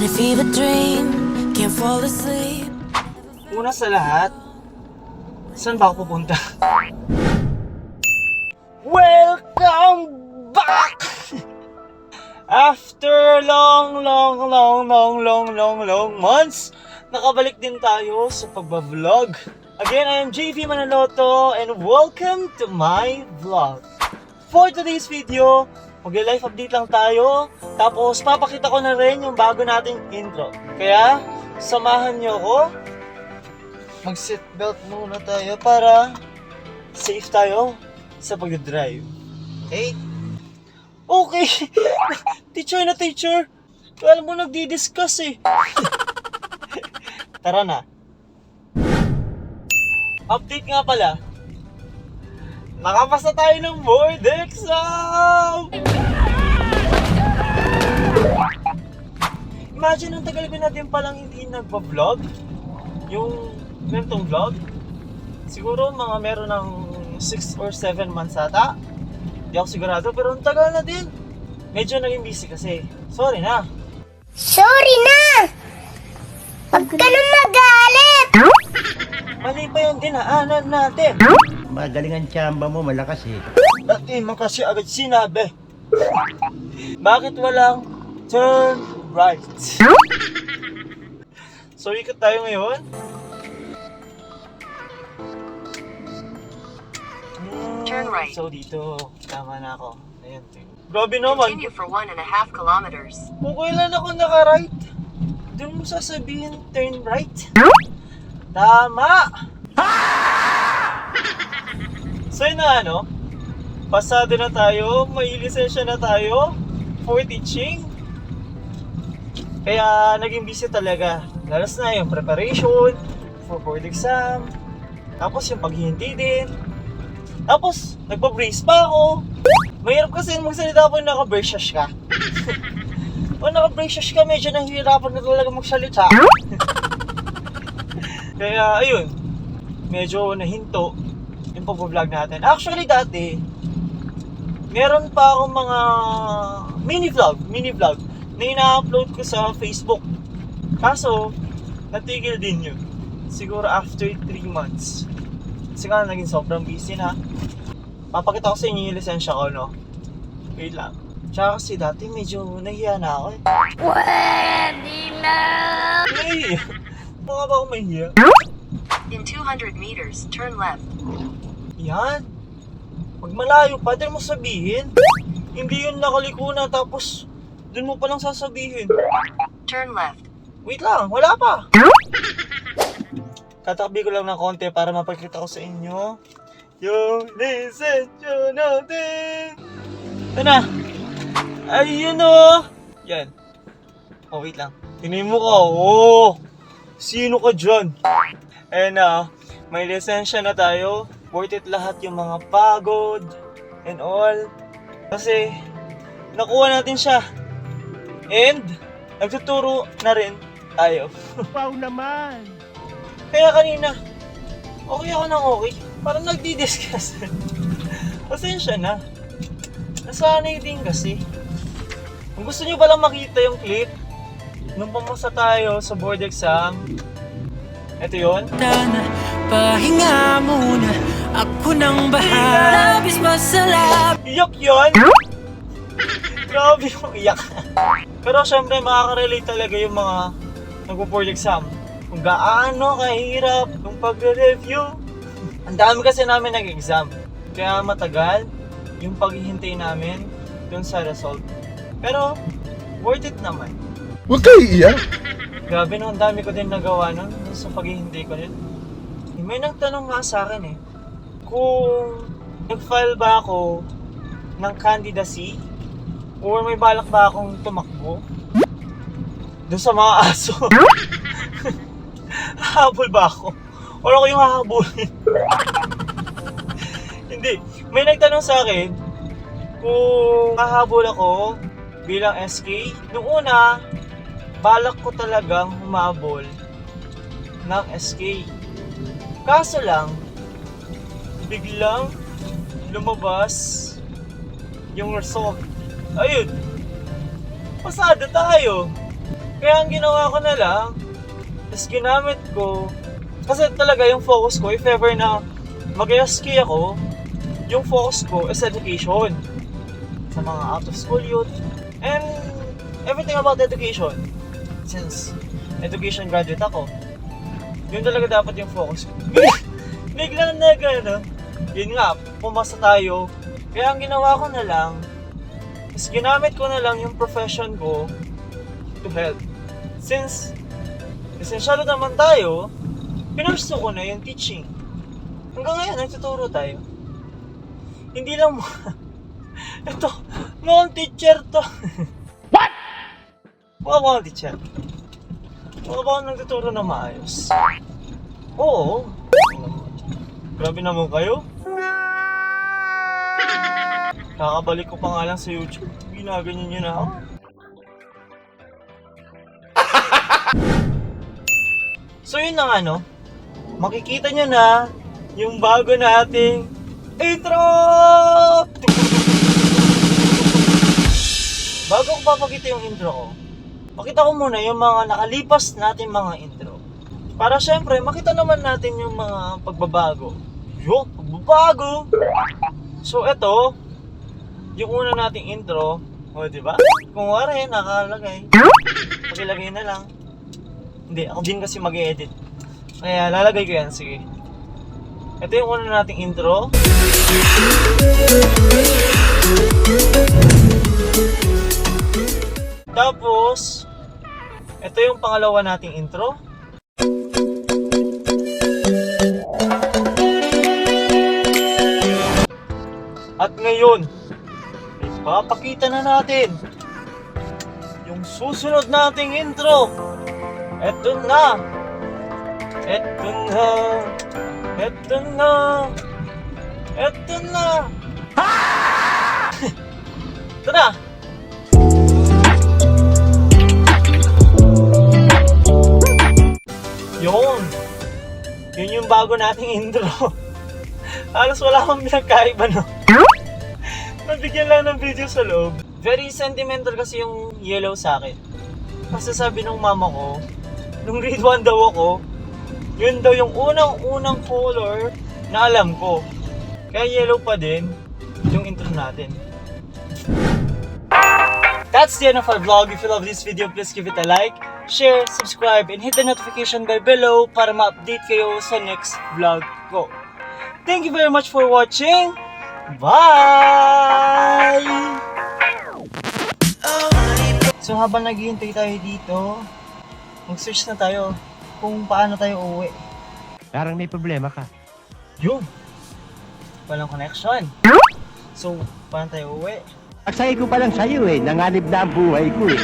And a fever dream, can't fall asleep. Una sa lahat, saan ba ako pupunta? Welcome back! After long months, nakabalik din tayo sa pagbablog. Again, I am JV Manaloto and welcome to my vlog. For today's video, mag-live update lang tayo. Tapos papakita ko na rin yung bago nating intro. Kaya, samahan nyo ako. Mag-seatbelt muna tayo para safe tayo sa pag-drive. Okay? Okay! Teacher na teacher! Alam mo, nagdi-discuss eh. Tara na. Update nga pala. Nakapasa tayo ng board exam! Imagine, ang tagal ko natin palang hindi nagpa-vlog. Yung ganitong vlog. Siguro mga meron ng 6 or 7 months ata. Di ako sigurado, pero ang tagal na din. Medyo naging busy kasi. Sorry na. Sorry na! Huwag ka nang magalit! Mali pa yung dinaanan natin. Magaling ang tsamba mo, malakas eh. Dati mo kasi agad sinabi. Bakit walang turn right? So, ikot tayo ngayon. Turn right. So, dito. Tama na ako. Ayan. Grabe naman. Continue for 1.5 kilometers. Kung kailan ako naka-right, doon mo sasabihin turn right. Tama! So yun na ano, pasado na tayo, may lisensya na tayo for teaching. Kaya naging busy talaga. Lalas na yung preparation for board exam. Tapos yung paghihintay din. Tapos nagpa-brace pa ako. Mahirap kasi magsalita po yung naka-brace ka. Kung naka-brace ka, medyo nahihirapan na talaga magsalita. Kaya ayun, medyo nahinto yung pag-vlog natin. Actually dati, meron pa akong mga mini vlog na ina-upload ko sa Facebook. Kaso, natigil din yun. Siguro after 3 months. Kasi nga naging sobrang busy na. Papakita ko sa inyo yung lisensya ko, no? Wait lang. Tsaka kasi dati medyo nahiya na ako eh. Pwede na! Nahiya. Mukha ba akong mahiya? In 200 meters, turn left. Yan. Pag malayo pa, din mo sabihin. Hindi yun nakaliko na tapos dun mo palang sasabihin. Turn left. Wait lang, wala pa. Tatakbi ko lang ng konti para mapakita ko sa inyo yung lisensya natin. Ito na. Ayun o. Yan. Oh, wait lang. Tingnan mo ka. Oh. Sino ka dyan? Ayun na. May lisensya na tayo. Worth it lahat yung mga pagod and all. Kasi nakuha natin siya. And nagtuturo na rin tayo. Wow naman! Kaya kanina, okay ako ng okay. Parang nagdi-discuss. Pasensya na. Nasanay din kasi. Kung gusto nyo palang makita yung clip, nung pumasa tayo sa board exam, ito yun. Tana, pahinga muna. Ako nang bahala. Labis masalap. Iyak yun! Grabe yung iyak. Pero syempre makaka-relate talaga yung mga nagpo-board exam. Kung gaano kahirap yung pagre-review. Ang dami kasi namin nag-exam. Kaya matagal yung paghihintay namin dun sa result. Pero worth it naman. Huwag kayo iiyak. Grabe no, ang dami ko din nagawa nun sa paghihintay ko din. May nagtanong nga sa akin eh, kung nag-file ba ako ng candidacy or may balak ba akong tumakbo doon sa mga aso. Hahabol ba ako? Or ako yung hahabulin? Hindi. May nagtanong sa akin kung hahabol ako bilang SK. Noong una, balak ko talagang humabol ng SK. Kaso lang, biglang lumabas yung result. Ayun, pasado tayo. Kaya ang ginawa ko na lang, is ginamit ko, kasi talaga yung focus ko, if ever na mag-ski ako, yung focus ko is education. Sa mga out-of-school youth, and everything about education. Since education graduate ako, yun talaga dapat yung focus ko. Biglang yun nga, pumasa tayo. Kaya ang ginawa ko na lang, is ginamit ko na lang yung profession ko to help. Since esensyal naman tayo, pinurso ko na yung teaching. Hanggang ngayon, nagtuturo tayo. Hindi lang mo. Ito, mukhang teacher to. What? Mukhang teacher. Mukha ba akong nagtuturo na maayos? Oo. Grabe naman kayo. Kakabalik ko pa nga lang sa YouTube. Ginaganyan nyo na ako. So yun na nga, no? Makikita nyo na yung bago nating intro! Bago ko papakita yung intro ko, pakita ko muna yung mga nakalipas natin mga intro. Para syempre, makita naman natin yung mga pagbabago. Yo, pagbabago! So eto, yung una nating intro, o diba? Kung wari, nakalagay. Pakilagay na lang. Hindi, ako din kasi mag-edit. Kaya lalagay ko yan, sige. Ito yung una nating intro. Tapos, ito yung pangalawa nating intro. At ngayon, ipapakita na natin yung susunod nating intro. Eto na! Eto na! Eto na! Eto na! Ito na! Yun! Yun yung bago nating intro. Halos wala akong pinagkaiba, no? Nabigyan lang ng video sa loob. Very sentimental kasi yung yellow sa akin. Kasi sabi ng mama ko, nung grade 1 daw ako, yun daw yung unang-unang color na alam ko. Kaya yellow pa din yung intro natin. That's the end of our vlog. If you love this video, please give it a like, share, subscribe, and hit the notification bell below para ma-update kayo sa next vlog ko. Thank you very much for watching. Bye! So habang naghihintay tayo dito, mag-search na tayo kung paano tayo uuwi. Parang may problema ka. Yun! Walang connection. So, paano tayo uuwi? Aksaya ko pa lang sa'yo eh. Nanganib na ang buhay ko eh.